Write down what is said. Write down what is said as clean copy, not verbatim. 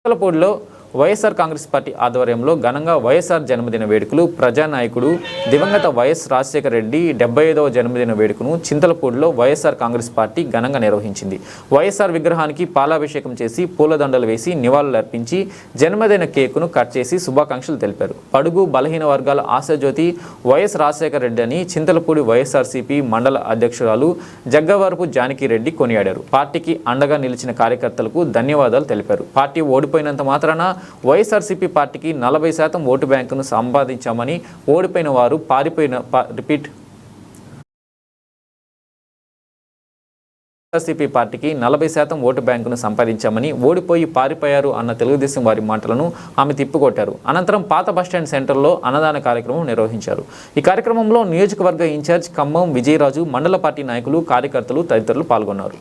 చింతలపూడిలో YSR Congress party ఆధ్వర్యంలో ఘనంగా వైఎస్ఆర్ జన్మదిన వేడుకలు ప్రజానాయకుడు దివంగత వైఎస్ రాజశేఖర రెడ్డి 75వ జన్మదిన వేడుకను చింతలపూడిలో వైఎస్ఆర్ కాంగ్రెస్ పార్టీ ఘనంగా నిర్వహించింది. వైఎస్ఆర్ విగ్రహానికి పాలాభిషేకం చేసి పూలదండలు వేసి నివాళులర్పించి జన్మదిన కేకును కట్ చేసి శుభాకాంక్షలు తెలిపారు. పడుగు బలహీన వర్గాల ఆశాజ్యోతి వైఎస్ రాజశేఖర రెడ్డి అని చింతలపూడి వైఎస్ఆర్సీపీ మండల అధ్యక్షురాలు జగ్గవరపు జానకిరెడ్డి కొనియాడారు. పార్టీకి అండగా నిలిచిన కార్యకర్తలకు ధన్యవాదాలు తెలిపారు. పార్టీ ఓడిపోయినంత మాత్రాన వైఎస్ఆర్సీపీ పార్టీకి 40% ఓటు బ్యాంకును సంపాదించామని, ఓడిపోయిన వారు వైఎస్ఆర్సీపీ పార్టీకి 40% ఓటు బ్యాంకును సంపాదించామని, ఓడిపోయి పారిపోయారు అన్న తెలుగుదేశం వారి మాటలను ఆమె తిప్పికొట్టారు. అనంతరం పాత బస్టాండ్ సెంటర్లో అన్నదాన కార్యక్రమం నిర్వహించారు. ఈ కార్యక్రమంలో నియోజకవర్గ ఇన్ఛార్జ్ ఖమ్మం విజయరాజు, మండల పార్టీ నాయకులు, కార్యకర్తలు తదితరులు పాల్గొన్నారు.